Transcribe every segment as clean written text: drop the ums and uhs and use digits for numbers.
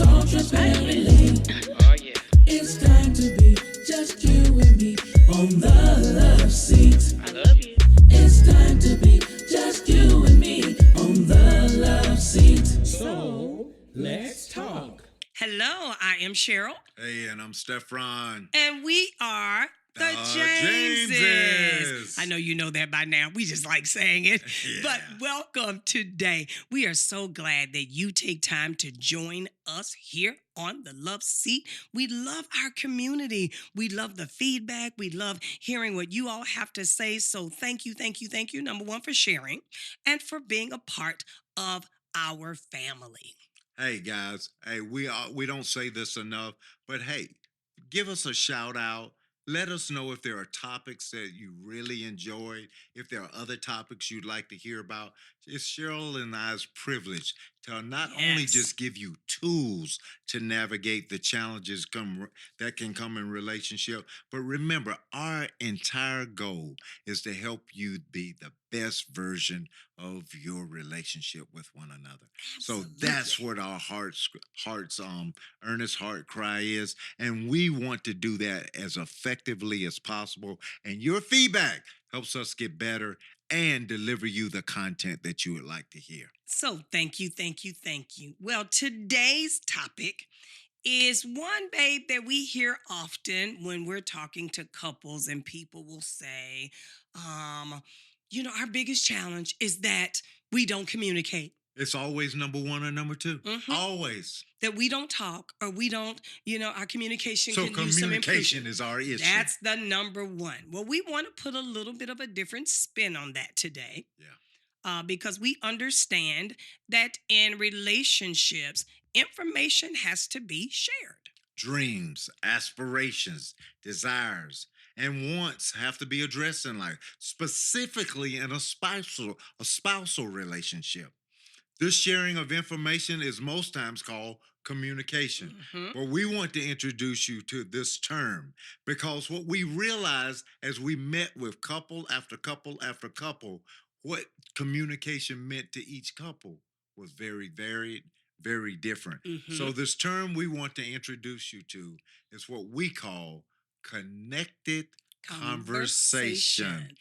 all transparently. Oh, yeah. It's time to be just you and me on the love seat. I love you. It's time to be just you and me on the love seat. So, let's talk. Hello, I am Cheryl, Hey, and I'm Stefan. and we are the Jameses. Jameses. I know you know that by now. We just like saying it. Yeah. But welcome today. We are so glad that you take time to join us here on the Love Seat. We love our community. We love the feedback. We love hearing what you all have to say. So thank you, number one, for sharing and for being a part of our family. Hey, guys. Hey, we don't say this enough, but hey, give us a shout out. Let us know if there are topics that you really enjoyed, if there are other topics you'd like to hear about. It's Cheryl and I's privilege to not only Yes. just give you tools to navigate the challenges that can come in relationship, but remember, our entire goal is to help you be the best version of your relationship with one another. So that's what our heart's earnest heart cry is, and we want to do that as effectively as possible. And your feedback helps us get better and deliver you the content that you would like to hear. So thank you. Well, today's topic is one, babe, that we hear often when we're talking to couples, and people will say, our biggest challenge is that we don't communicate. It's always number one or number two. Mhm. Always. That we don't talk, or we don't, our communication So can use some communication improvement. is our issue. That's the number one. Well, we want to put a little bit of a different spin on that today. Yeah. Because we understand that in relationships, information has to be shared. Dreams, aspirations, desires, and wants have to be addressed in life, specifically in a spousal relationship. This sharing of information is most times called communication. Mhm. But we want to introduce you to this term because what we realized as we met with couple after couple after couple, what communication meant to each couple was very varied, very different. Mhm. So this term we want to introduce you to is what we call connected conversation.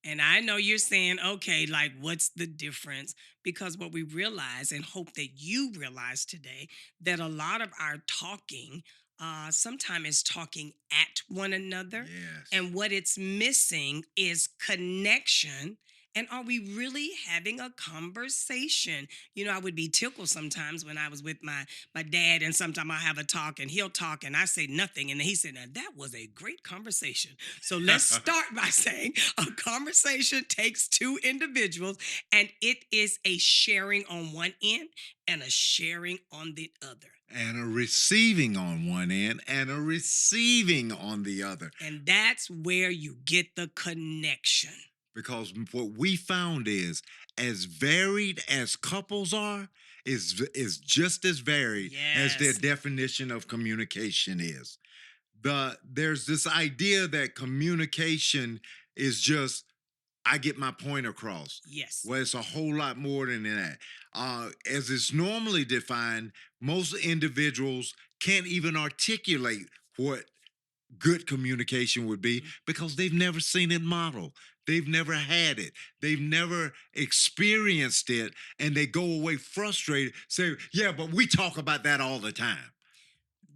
And I know you're saying, okay, like, what's the difference? Because what we realize, and hope that you realize today, that a lot of our talking sometimes is talking at one another. Yes. And what it's missing is connection. And are we really having a conversation? I would be tickled sometimes when I was with my dad, and sometimes I have a talk and he'll talk and I say nothing. And he said, now that was a great conversation. So let's start by saying a conversation takes two individuals, and it is a sharing on one end and a sharing on the other. And a receiving on one end and a receiving on the other. And that's where you get the connection. Because what we found is, as varied as couples are, is just as varied as their Yes. definition of communication is. There's this idea that communication is just, I get my point across. Yes. Well, it's a whole lot more than that. As it's normally defined, most individuals can't even articulate what good communication would be because they've never seen it modeled. They've never had it. They've never experienced it, and they go away frustrated, say, yeah, but we talk about that all the time.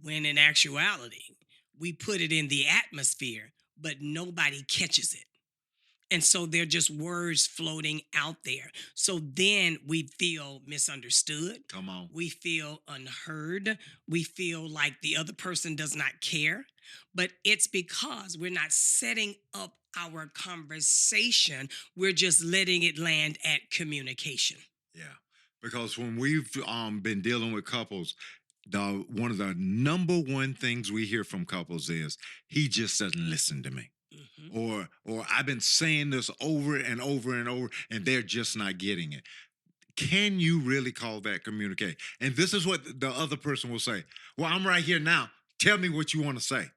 When in actuality, we put it in the atmosphere, but nobody catches it. And so they're just words floating out there. So then we feel misunderstood. Come on. We feel unheard. We feel like the other person does not care. But it's because we're not setting up our conversation. We're just letting it land at communication. Yeah. Because when we've been dealing with couples, one of the number one things we hear from couples is, he just doesn't listen to me. Mhm. Or I've been saying this over and over and over, and they're just not getting it. Can you really call that communicate? And this is what the other person will say. Well, I'm right here now. Tell me what you want to say.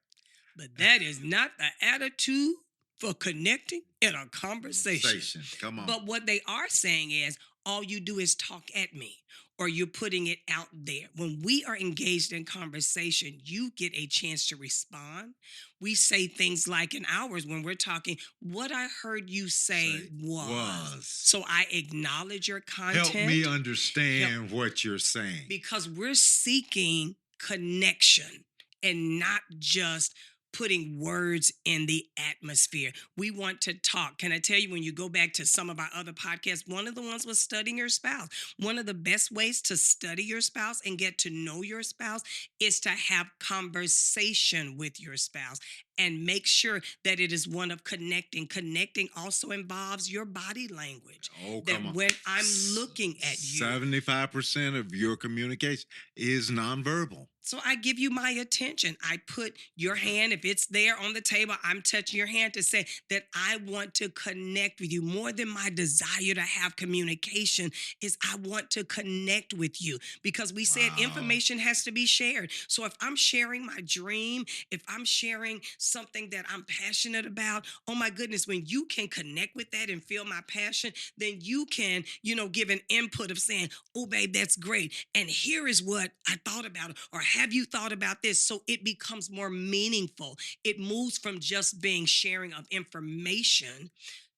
But that is not the attitude for connecting in a conversation. Come on. But what they are saying is, all you do is talk at me, or you're putting it out there. When we are engaged in conversation, you get a chance to respond. We say things like in ours when we're talking, what I heard you say Say was. was. So I acknowledge your Help content. me understand what you're saying. Because we're seeking connection and not just putting words in the atmosphere. We want to talk. Can I tell you, when you go back to some of our other podcasts, one of the ones was studying your spouse. One of the best ways to study your spouse and get to know your spouse is to have conversation with your spouse and make sure that it is one of connecting. Connecting also involves your body language. Oh, That come on. when I'm looking at you, 75% of your communication is nonverbal. so I give you my attention. I put your hand, if it's there on the table, I'm touching your hand to say that I want to connect with you. More than my desire to have communication is I want to connect with you, because we said Wow. information has to be shared. So if I'm sharing my dream, if I'm sharing something that I'm passionate about, oh my goodness, when you can connect with that and feel my passion, then you can, give an input of saying, oh babe, that's great. And here is what I thought about it, or have you thought about this? So it becomes more meaningful. It moves from just being sharing of information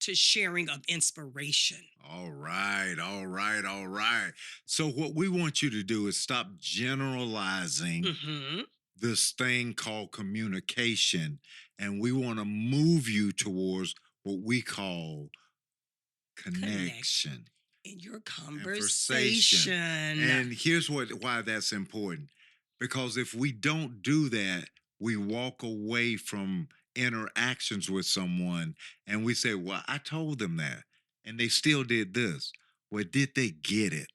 to sharing of inspiration. All right, all right, all right. So, what we want you to do is stop generalizing Mm-hmm. this thing called communication, and we want to move you towards what we call connection In your and conversation. And here's why that's important. Because if we don't do that, we walk away from interactions with someone and we say, well, I told them that. And they still did this. Well, did they get it?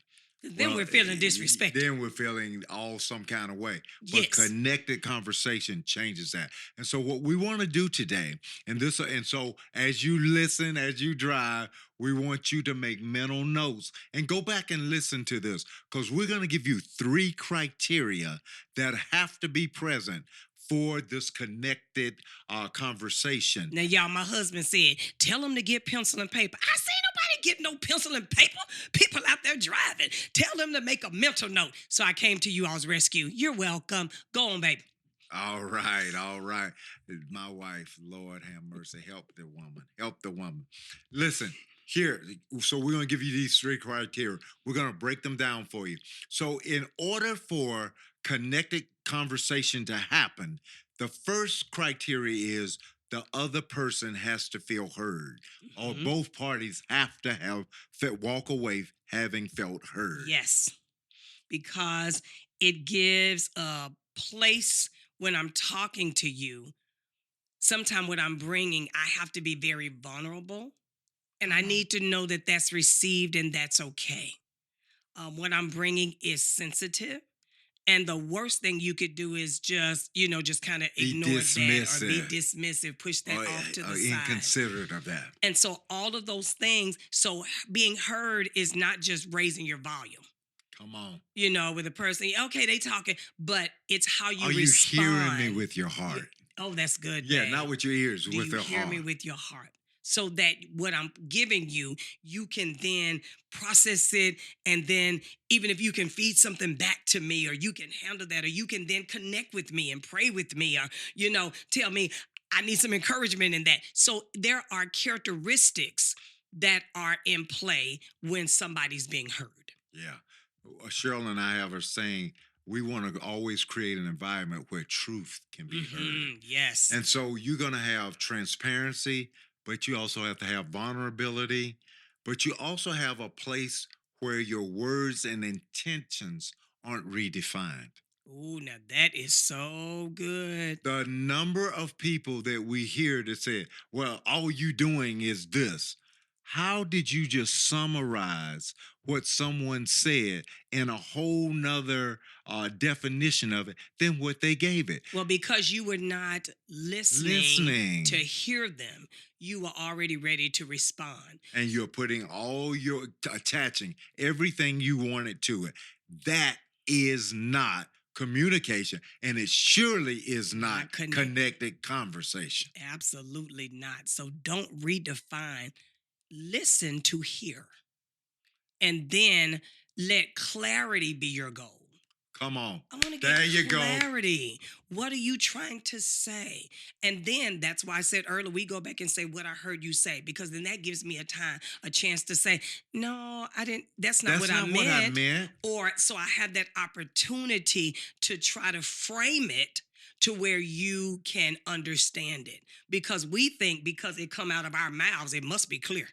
Then we're feeling disrespected. Then we're feeling all some kind of way. But Yes. connected conversation changes that. And so what we want to do today, and so as you listen, as you drive, we want you to make mental notes and go back and listen to this, because we're going to give you 3 criteria that have to be present for this connected conversation. Now, y'all, my husband said, tell him to get pencil and paper. I say nobody get no pencil and paper. People out there driving. Tell them to make a mental note. So I came to you all's rescue. You're welcome. Go on, baby. All right, all right. My wife, Lord have mercy, help the woman, help the woman. Listen, here, so we're going to give you these 3 criteria. We're going to break them down for you. So, in order for connected conversation to happen, the first criteria is the other person has to feel heard, or Mhm. both parties have to walk away having felt heard. Yes, because it gives a place when I'm talking to you. Sometimes what I'm bringing, I have to be very vulnerable, and I Come on. need to know that that's received and that's okay. What I'm bringing is sensitive. And the worst thing you could do is just kind of Be ignore that or be dismissive. dismissive, push that Or, off to the or side. inconsiderate of that. And so all of those things, so being heard is not just raising your volume. Come on. With a person, okay, they talking, but it's how you Are you respond. hearing me with your heart? Oh, that's good. Yeah, babe. not with your ears, Do with you your hear heart. me with your heart? So that what I'm giving you, you can then process it. And then even if you can feed something back to me, or you can handle that, or you can then connect with me and pray with me, or, tell me I need some encouragement in that. So there are characteristics that are in play when somebody's being heard. Yeah. Cheryl and I have a saying, we want to always create an environment where truth can be heard. Yes. And so you're going to have transparency, but you also have to have vulnerability, but you also have a place where your words and intentions aren't redefined. Oh, now that is so good. The number of people that we hear that say, well, all you doing is this. How did you just summarize what someone said in a whole nother definition of it than what they gave it? Well, because you were not listening to hear them, you were already ready to respond. And you're putting attaching everything you wanted to it. That is not communication, and it surely is not connected conversation. Absolutely not. So don't redefine. Listen to hear. And then Let clarity be your goal. Come on. I want to There you get go. clarity. What are you trying to say? And then that's why I said earlier, we go back and say what I heard you say, because then that gives me a chance to say, no, I didn't, that's not That's what not I what I meant. meant. Or so I have that opportunity to try to frame it to where you can understand it. Because we think because it come out of our mouths, it must be clear.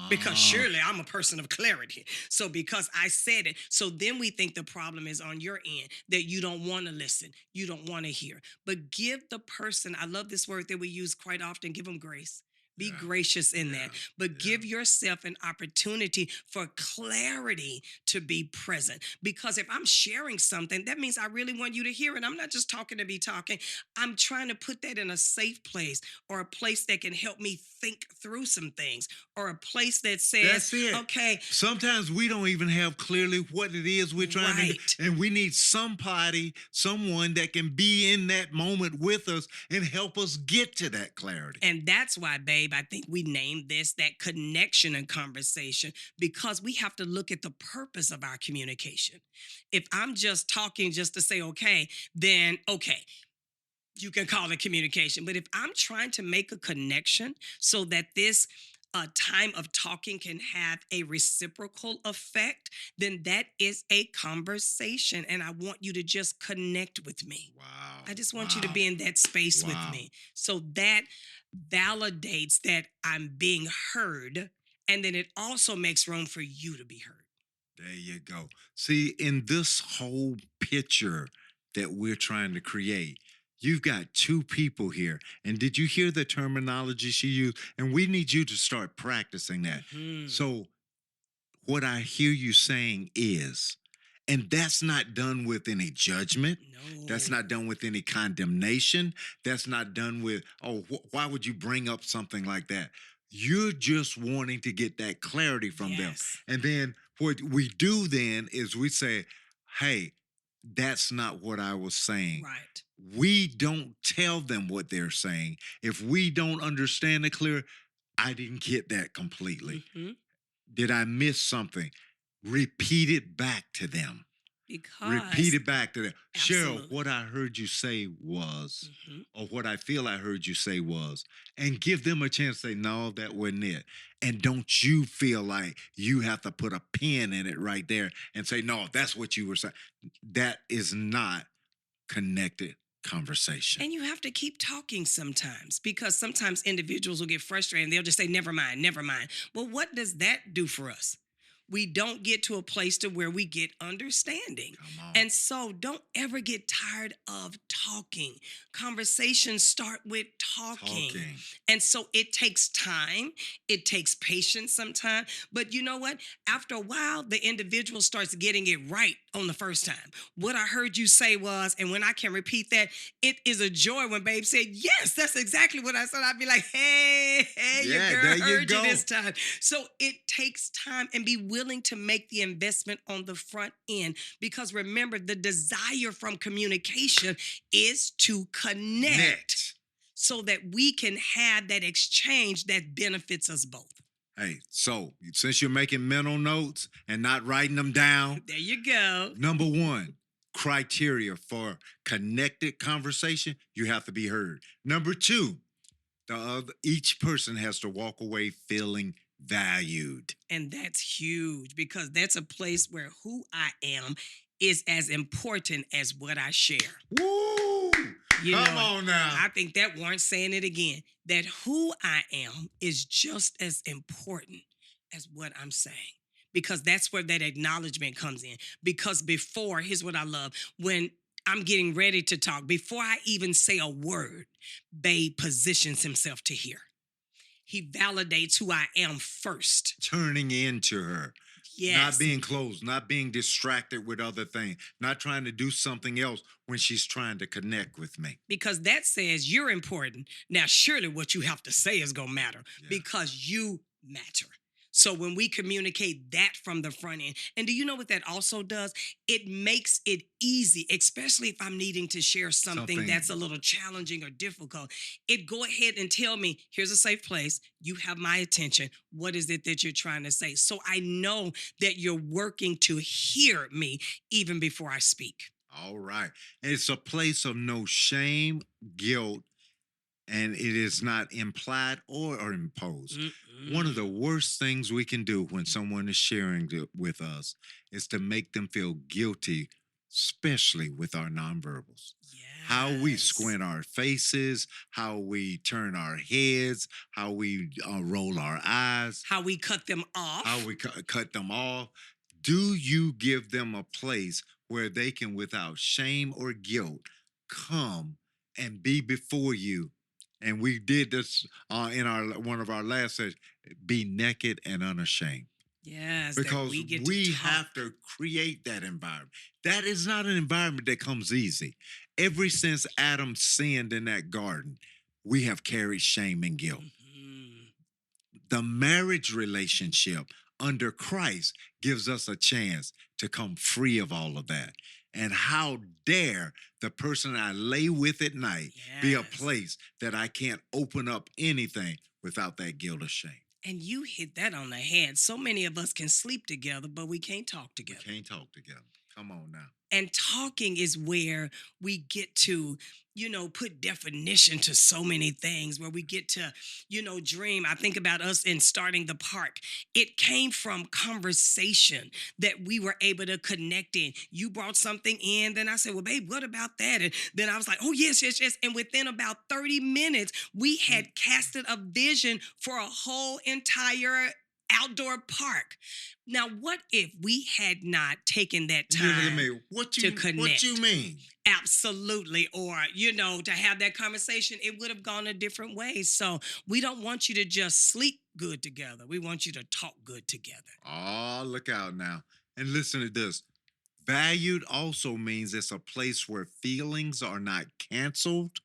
Because Ah, surely I'm a person of clarity. So because I said it, so then we think the problem is on your end, that you don't want to listen, you don't want to hear. But give the person, I love this word that we use quite often, give them grace. Be yeah, gracious in that. But yeah. give yourself an opportunity for clarity to be present. Because if I'm sharing something, that means I really want you to hear it. I'm not just talking to be talking. I'm trying to put that in a safe place, or a place that can help me think through some things, or a place that says, That's it. okay, Sometimes we don't even have clearly what it is we're trying to do. right. And we need someone that can be in that moment with us and help us get to that clarity. And that's why, babe, I think we named this that connection and conversation, because we have to look at the purpose of our communication. If I'm just talking just to say, okay, then okay, you can call it communication. But if I'm trying to make a connection so that this time of talking can have a reciprocal effect, then that is a conversation. And I want you to just connect with me. Wow. I just want you to be in that space with me. So that validates that I'm being heard. And then it also makes room for you to be heard. There you go. See, in this whole picture that we're trying to create, you've got two people here. And did you hear the terminology she used? And we need you to start practicing that. Mhm. So, what I hear you saying is, and that's not done with any judgment. No. That's not done with any condemnation. That's not done with, oh, why would you bring up something like that? You're just wanting to get that clarity from them. Yes. And then what we do then is we say, hey, that's not what I was saying. Right. We don't tell them what they're saying. If we don't understand it clear, I didn't get that completely. Mhm. Did I miss something? Repeat it back to them. Repeat it back to them. Cheryl, Absolutely. what I heard you say was, Mhm. or what I feel I heard you say was, and give them a chance to say, no, that wasn't it. And don't you feel like you have to put a pin in it right there and say, no, that's what you were saying. That is not connected conversation. And you have to keep talking sometimes, because sometimes individuals will get frustrated and they'll just say, never mind, never mind. Well, what does that do for us? We don't get to a place to where we get understanding. Come on. And so don't ever get tired of talking. Conversations start with talking. And so it takes time. It takes patience sometimes. But you know what? After a while, the individual starts getting it right on the first time. What I heard you say was, and when I can repeat that, it is a joy when babe said, yes, that's exactly what I said. I'd be like, hey, Yeah, your there girl you heard you go. this time. So it takes time, and be willing to make the investment on the front end, because remember, the desire from communication is to connect so that we can have that exchange that benefits us both. Hey, so since you're making mental notes and not writing them down, There you go. number one, criteria for connected conversation, you have to be heard. Number two, each person has to walk away feeling valued. And that's huge, because that's a place where who I am is as important as what I share. Woo! Come on now. I think that warrants saying it again, that who I am is just as important as what I'm saying. Because that's where that acknowledgement comes in. Because before, here's what I love, when I'm getting ready to talk, before I even say a word, Babe positions himself to hear. He validates who I am first. Turning into her. Yes. Not being closed, not being distracted with other things, not trying to do something else when she's trying to connect with me. Because that says you're important. Now, surely what you have to say is going to matter, Yeah. because you matter. So when we communicate that from the front end, and do you know what that also does? It makes it easy, especially if I'm needing to share something that's a little challenging or difficult. It go ahead and tell me, here's a safe place. You have my attention. What is it that you're trying to say? So I know that you're working to hear me even before I speak. All right. It's a place of no shame, guilt, and it is not implied or imposed. One of the Mm-mm. worst things we can do when someone is sharing with us is to make them feel guilty, especially with our nonverbals. How we Yes. squint our faces, how we turn our heads, how we roll our eyes, How we cut them how off. we cut them off. Do you give them a place where they can, without shame or guilt, come and be before you? And we did this in our one of our last sessions. Be naked and unashamed, Yes, that because we get to we talk. have to create that environment. That is not an environment that comes easy. Ever since Adam sinned in that garden, we have carried shame and guilt. Mhm. The marriage relationship under Christ gives us a chance to come free of all of that. And how dare the person I lay with at night be a Yes. place that I can't open up anything without that guilt or shame? And you hit that on the head. So many of us can sleep together, but we can't talk We together. can't talk together. Come on now. And talking is where we get to, put definition to so many things, where we get to, dream. I think about us in starting the park. It came from conversation that we were able to connect in. You brought something in, then I said, well, babe, what about that? And then I was like, oh, yes, yes, yes. And within about 30 minutes, we had casted a vision for a whole entire outdoor park. Now, what if we had not taken that You look at time me. What to you what you connect? mean? Absolutely. Or, to have that conversation, it would have gone a different way. So we don't want you to just sleep good together. We want you to talk good together. Oh, look out now. And listen to this. Valued also means it's a place where feelings are not canceled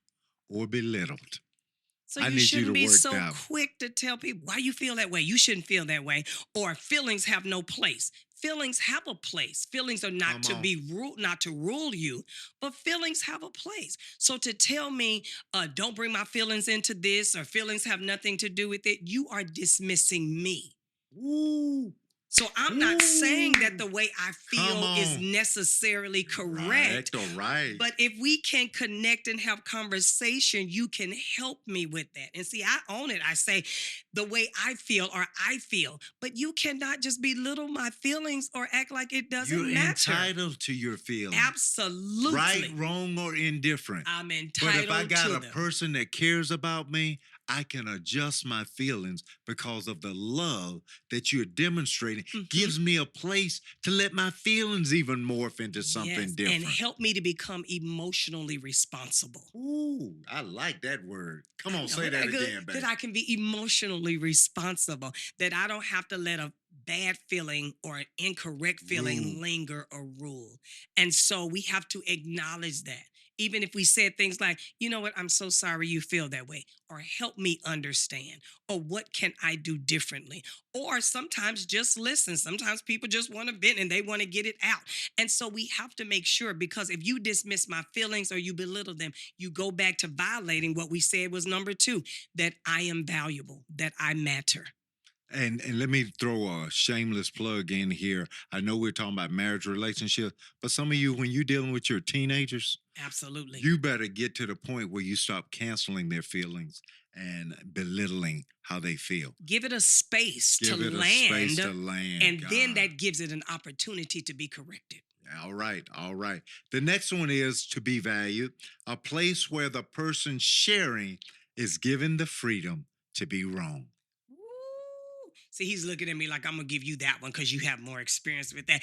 or belittled. So I you need you to shouldn't be work so that. quick to tell people why you feel that way. You shouldn't feel that way. Or feelings have no place. Feelings have a place. Feelings are not Come to on. be ruled, not to rule you, but feelings have a place. So to tell me, don't bring my feelings into this, or feelings have nothing to do with it, you are dismissing me. Ooh. So I'm not saying that Ooh. the way I Come feel is on. necessarily correct. Right. All right. But if we can connect and have conversation, you can help me with that. And see, I own it. I say the way I feel, or I feel. But you cannot just belittle my feelings or act like it You're doesn't matter. entitled to your feelings. Absolutely. Right, wrong, or indifferent. I'm But if I entitled got to a them. person that cares about me, I can adjust my feelings because of the love that you're demonstrating. Mhm. Gives me a place to let my feelings even morph into something Yes, and different. help me to become emotionally responsible. Ooh, I like that word. Come on, No, say that good? again, baby. That I can be emotionally responsible, that I don't have to let a bad feeling or an incorrect feeling Rule. linger or rule. And so we have to acknowledge that. Even if we said things like, you know what, I'm so sorry you feel that way, or help me understand, or what can I do differently? Or sometimes just listen. Sometimes people just want to vent and they want to get it out. And so we have to make sure, because if you dismiss my feelings or you belittle them, you go back to violating what we said was number two, that I am valuable, that I matter. And let me throw a shameless plug in here. I know we're talking about marriage relationship, but some of you, when you're dealing with your teenagers, Absolutely. you better get to the point where you stop canceling their feelings and belittling how they feel. Give it a space Give to it a land, space to land. and then God. that gives it an opportunity to be corrected. All right, all right. The next one is to be valued, a place where the person sharing is given the freedom to be wrong. Woo. See, he's looking at me like I'm gonna give you that one because you have more experience with that.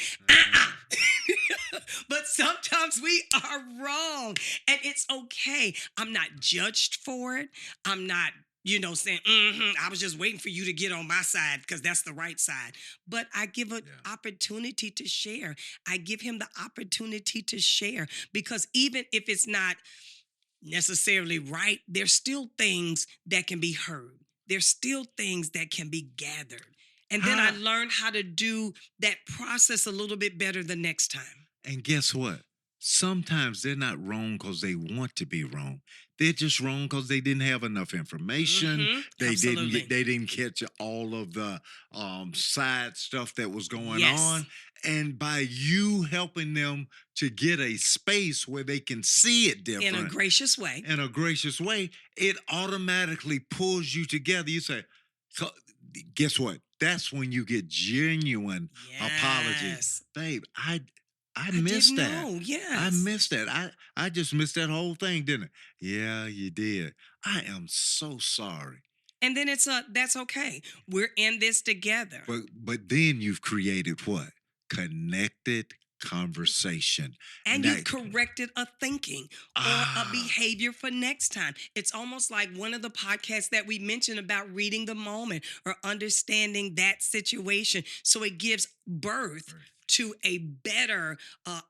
But sometimes we are wrong, and it's okay. I'm not judged for it. I'm not, saying, I was just waiting for you to get on my side because that's the right side. But I give an opportunity to share. I give him the opportunity to share, because even if it's not necessarily right, there's still things that can be heard. There's still things that can be gathered. And then I How- learned how to do that process a little bit better the next time. And guess what? Sometimes they're not wrong because they want to be wrong. They're just wrong because they didn't have enough information. Absolutely. They didn't catch all of the side stuff that was going Yes. on. And by you helping them to get a space where they can see it different In a gracious way. in a gracious way, it automatically pulls you together. You say, "So, guess what? That's when you get genuine apologies. Yes. Babe, I I missed didn't that. know. I Yes. missed that. I just missed that whole thing, didn't I? Yeah, you did. I am so sorry. And then that's okay. We're in this together. But then you've created what? Connected conversation. And that- you've corrected a thinking or a behavior for next time. It's almost like one of the podcasts that we mentioned about reading the moment or understanding that situation. So it gives birth to a better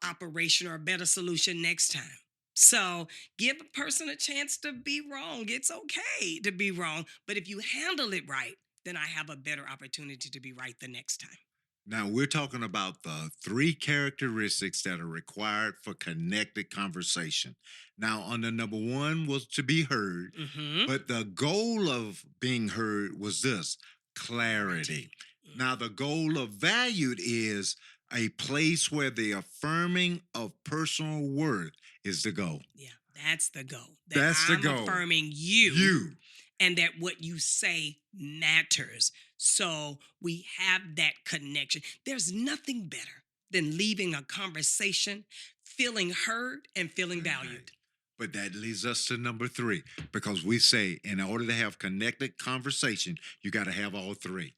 operation or a better solution next time. So give a person a chance to be wrong. It's okay to be wrong. But if you handle it right, then I have a better opportunity to be right the next time. Now, we're talking about the 3 characteristics that are required for connected conversation. Now, on the number 1 was to be heard, Mm-hmm. but the goal of being heard was this clarity. Now, the goal of valued is a place where the affirming of personal worth is the goal. Yeah, that's the goal. That's the I'm goal. affirming you. You. And that what you say matters. So we have that connection. There's nothing better than leaving a conversation feeling heard and feeling valued. But that leads us to number 3, because we say in order to have connected conversation, you got to have all 3.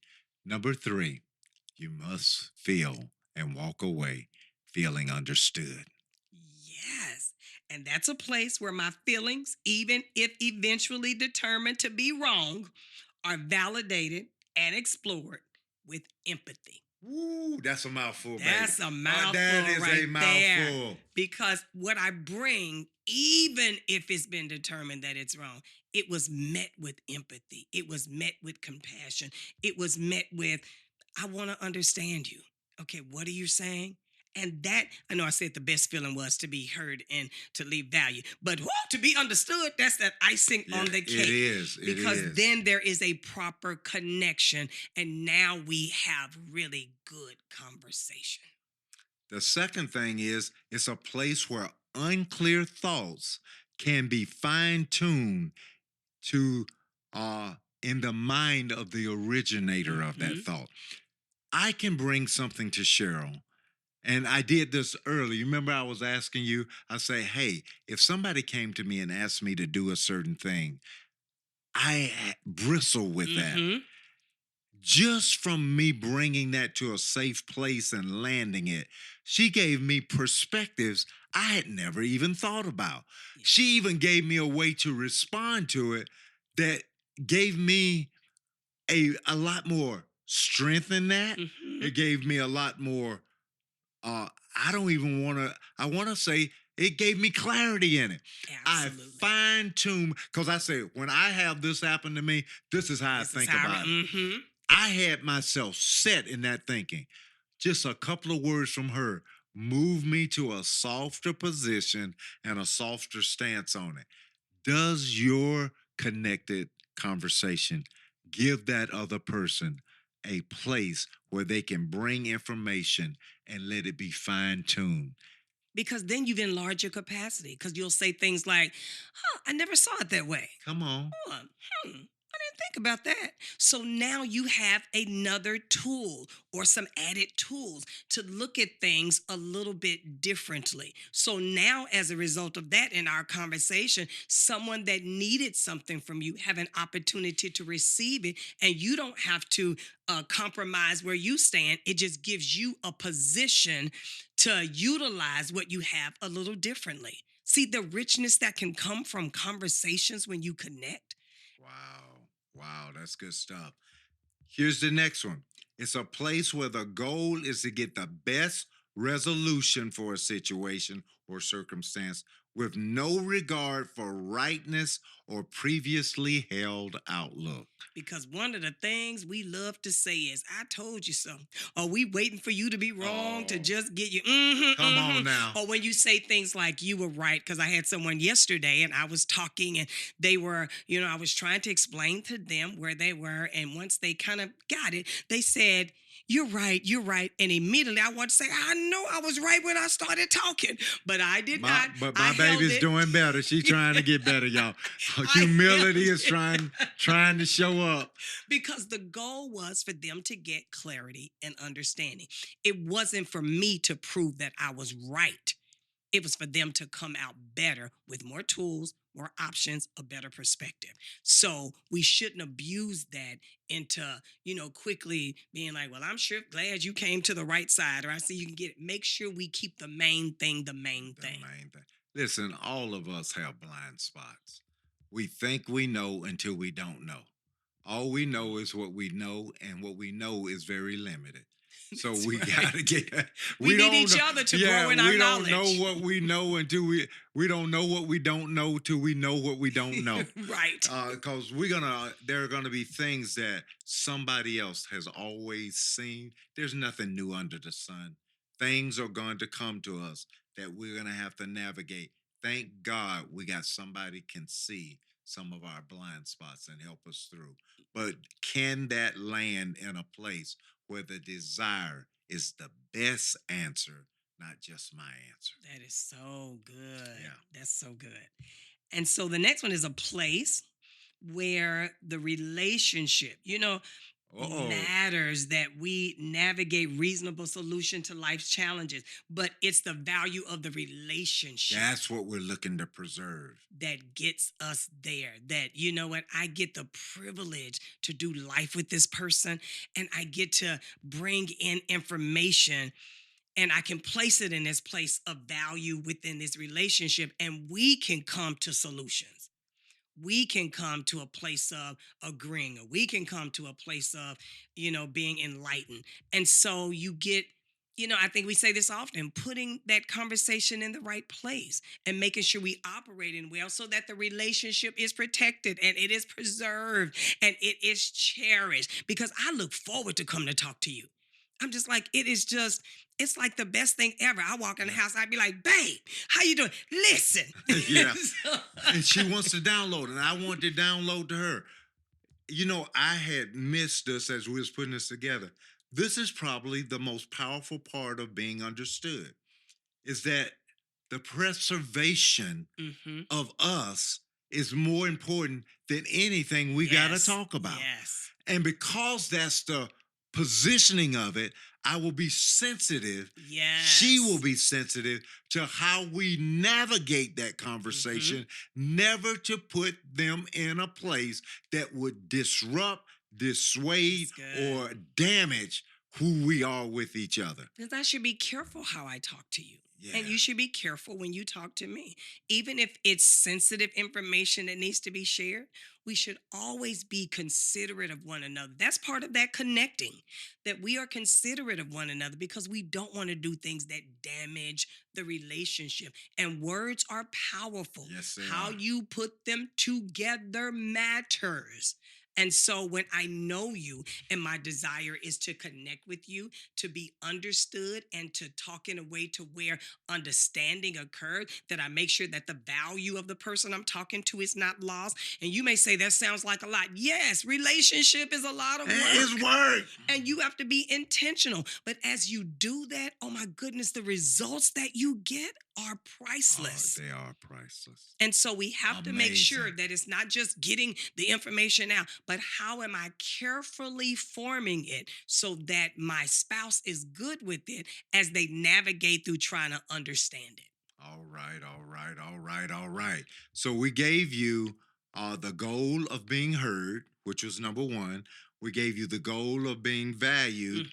Number 3, you must feel and walk away feeling understood. Yes. And that's a place where my feelings, even if eventually determined to be wrong, are validated and explored with empathy. Woo, that's a mouthful, baby. That's a mouthful That is right a mouthful. there. Because what I bring, even if it's been determined that it's wrong, it was met with empathy. It was met with compassion. It was met with, I want to understand you. Okay, what are you saying? And that, I know I said the best feeling was to be heard and to leave value. But to be understood, that's that icing on the cake. It is. It because is. then there is a proper connection. And now we have really good conversation. The second thing is it's a place where unclear thoughts can be fine-tuned to in the mind of the originator of that thought. I can bring something to Cheryl. And I did this early. You remember I was asking you, I say, hey, if somebody came to me and asked me to do a certain thing, I bristle with that. Just from me bringing that to a safe place and landing it, she gave me perspectives I had never even thought about. She even gave me a way to respond to it that gave me a lot more strength in that. It gave me a lot more, I don't even want to, I want to say it gave me clarity in it. Absolutely. I fine-tuned, because I say, when I have this happen to me, this is how I think about it. I had myself set in that thinking. Just a couple of words from her moved me to a softer position and a softer stance on it. Does your connected conversation give that other person a place where they can bring information and let it be fine-tuned? Because then you've enlarged your capacity. Because you'll say things like, I never saw it that way. Come on. I didn't think about that. So now you have another tool or some added tools to look at things a little bit differently. So now, as a result of that in our conversation, someone that needed something from you have an opportunity to receive it, and you don't have to compromise where you stand. It just gives you a position to utilize what you have a little differently. See the richness that can come from conversations when you connect. Wow, that's good stuff. Here's the next one. It's a place where the goal is to get the best resolution for a situation or circumstance with no regard for rightness or previously held outlook. Because one of the things we love to say is, I told you so. Or we waiting for you to be wrong to Oh, just get you. come on now. Or when you say things like you were right, because I had someone yesterday and I was talking and they were, I was trying to explain to them where they were. And once they kind of got it, they said, you're right, you're right. And immediately I want to say, I know I was right when I started talking, but I did not. But I my held baby's it. doing better. She's trying to get better, y'all. I Humility held is trying to show up. because the goal was for them to get clarity and understanding. It wasn't for me to prove that I was right. It was for them to come out better with more tools, more options, a better perspective. So we shouldn't abuse that into, quickly being like, well, I'm sure glad you came to the right side, or I see you can get it. Make sure we keep the main thing the main The thing. main thing. Listen, all of us have blind spots. We think we know until we don't know. All we know is what we know, and what we know is very limited. So That's we right. gotta get. We need don't each know- other to yeah, grow in our we don't knowledge. know what we know until we don't know what we don't know till we know what we don't know. Right. Because there are gonna be things that somebody else has always seen. There's nothing new under the sun. Things are going to come to us that we're gonna have to navigate. Thank God we got somebody can see some of our blind spots and help us through. But can that land in a place where the desire is the best answer, not just my answer? That is so good. Yeah. That's so good. And so the next one is a place where the relationship, Uh-oh. matters, that we navigate reasonable solution to life's challenges, but it's the value of the relationship That's what we're looking to preserve. that gets us there. That, I get the privilege to do life with this person and I get to bring in information and I can place it in this place of value within this relationship, and we can come to solutions. We can come to a place of agreeing, or we can come to a place of, being enlightened. And so you get, I think we say this often, putting that conversation in the right place and making sure we operating well so that the relationship is protected and it is preserved and it is cherished, because I look forward to come to talk to you. I'm just like, it's like the best thing ever. I walk in the house, I'd be like, babe, how you doing? Listen. Yeah. So- And she wants to download, and I want to download to her. I had missed this as we was putting this together. This is probably the most powerful part of being understood, is that the preservation Mhm. of us is more important than anything we got to Yes. talk about. Yes. And because that's the positioning of it, I will be sensitive. Yes. She will be sensitive to how we navigate that conversation, never to put them in a place that would disrupt, dissuade, That's good. or damage who we are with each other. Because I should be careful how I talk to you. Yeah. And you should be careful when you talk to me. Even if it's sensitive information that needs to be shared, we should always be considerate of one another. That's part of that connecting, that we are considerate of one another because we don't want to do things that damage the relationship. And words are powerful. Yes, they How are. you put them together matters. And so when I know you and my desire is to connect with you, to be understood, and to talk in a way to where understanding occurred, that I make sure that the value of the person I'm talking to is not lost. And you may say that sounds like a lot. Yes, relationship is a lot of work. It's work. And you have to be intentional. But as you do that, oh my goodness, the results that you get are priceless. Oh, they are priceless. And so we have to make sure Amazing. that it's not just getting the information out, but how am I carefully forming it so that my spouse is good with it as they navigate through trying to understand it. All right, all right, all right, all right. So we gave you the goal of being heard, which was number one. We gave you the goal of being valued,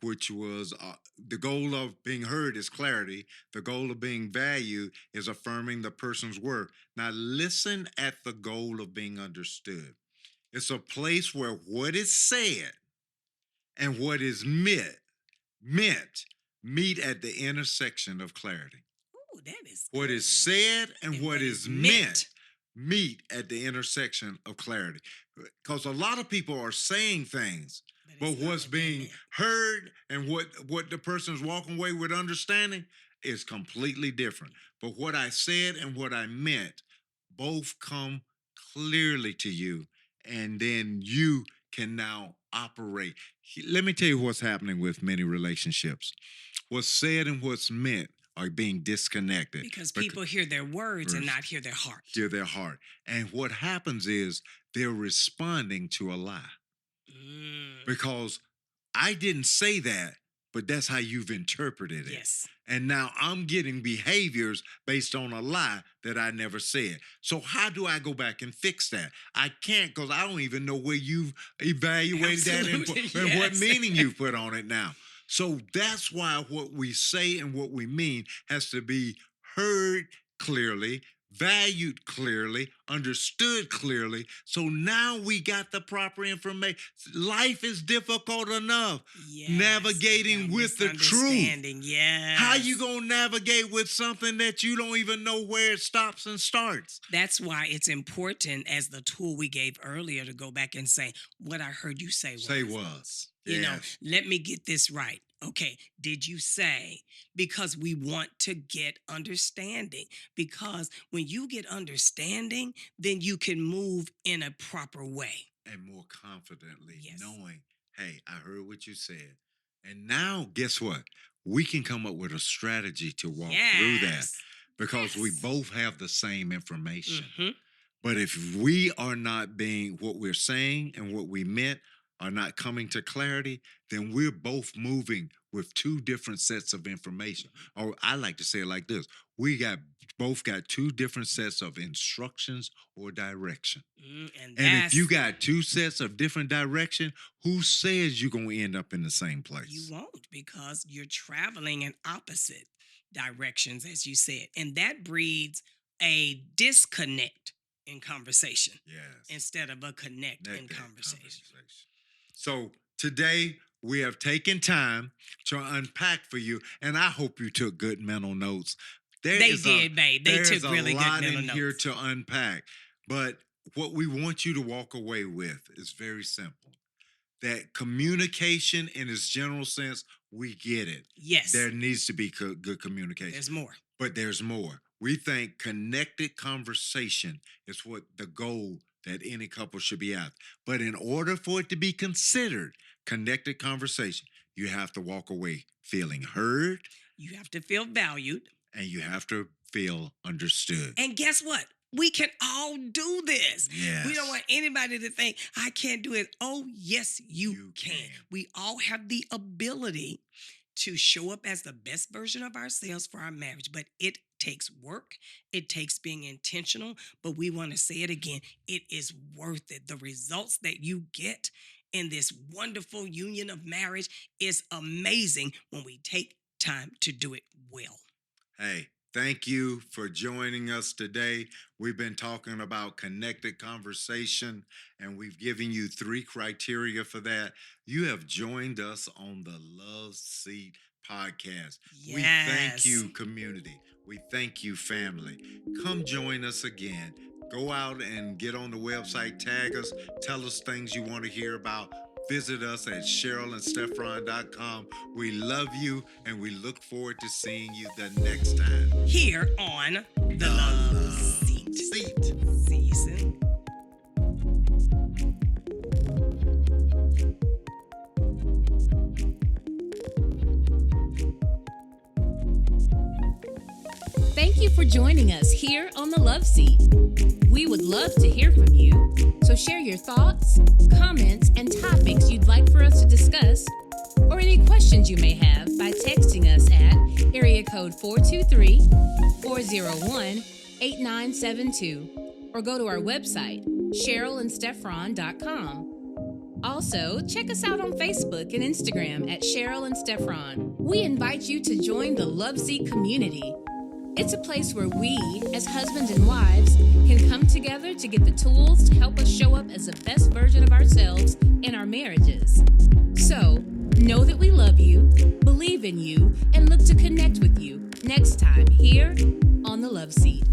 which was the goal of being heard is clarity. The goal of being valued is affirming the person's worth. Now, listen at the goal of being understood. It's a place where what is said and what is meant meet at the intersection of clarity. Ooh, that is What good. is said and And what is meant meet at the intersection of clarity. Because a lot of people are saying things, but it's not what's what they being meant. heard and what the person's walking away with understanding is completely different. But what I said and what I meant both come clearly to you, and then you can now operate. Let me tell you what's happening with many relationships. What's said and what's meant are being disconnected. Because people hear their words and Verse- not hear their heart. Hear their heart. And what happens is they're responding to a lie. Mm, Because I didn't say that, but that's how you've interpreted it. yes. And now I'm getting behaviors based on a lie that I never said. So how do I go back and fix that? I can't, because I don't even know where you've evaluated Absolutely, that and what yes. meaning you put on it now. So that's why what we say and what we mean has to be heard clearly, valued clearly, understood clearly. So now we got the proper information. Life is difficult enough. Yes. Navigating with the truth. Misunderstanding, yes. How you gonna navigate with something that you don't even know where it stops and starts? That's why it's important, as the tool we gave earlier, to go back and say, what I heard you say was. Say was. You know, Yes. let me get this right. Okay, did you say? Because we want to get understanding. Because when you get understanding, then you can move in a proper way. And more confidently, Yes. knowing, hey, I heard what you said. And now, guess what? We can come up with a strategy to walk through that Yes. because we Yes. both have the same information. Mhm. But if we are not being what we're saying and what we meant are not coming to clarity, then we're both moving with two different sets of information. Or I like to say it like this: both got two different sets of instructions or direction. And And if you got two sets of different direction, who says you're gonna end up in the same place? you won't, because you're traveling in opposite directions, as you said. And that breeds a disconnect in conversation Yes. instead of a connect in Connected conversation. So today we have taken time to unpack for you, and I hope you took good mental notes. They did, babe. They took really good lot mental in here notes. to unpack. But what we want you to walk away with is very simple. That communication in its general sense, we get it. Yes. There needs to be good communication. There's more. But there's more. We think connected conversation is what the goal that any couple should be after. But in order for it to be considered connected conversation, you have to walk away feeling heard You have to feel valued. and you have to feel understood. And guess what? We can all do this. Yes. We don't want anybody to think, I can't do it. Oh, yes, you You can. can. We all have the ability to show up as the best version of ourselves for our marriage, but it takes work. It takes being intentional, but we want to say it again. It is worth it. The results that you get in this wonderful union of marriage is amazing when we take time to do it well. Hey, thank you for joining us today. We've been talking about connected conversation, and we've given you 3 criteria for that. You have joined us on the Love Seat podcast. We thank Yes. you, community. We thank you, family. Come join us again. Go out and get on the website, tag us, tell us things you want to hear about. Visit us at CherylandStephron.com. We love you, and we look forward to seeing you the next time. Here on The Love Seat. See you soon. Thank you for joining us here on The Love Seat. We would love to hear from you, so share your thoughts, comments, and topics you'd like for us to discuss, or any questions you may have by texting us at area code 423-401-8972, or go to our website, CherylandStephron.com. Also, check us out on Facebook and Instagram at Cheryl and Stephron. We invite you to join the Love Seat community. It's a place where we, as husbands and wives, can come together to get the tools to help us show up as the best version of ourselves in our marriages. So, Know that we love you, believe in you, and look to connect with you next time here on The Love Seat.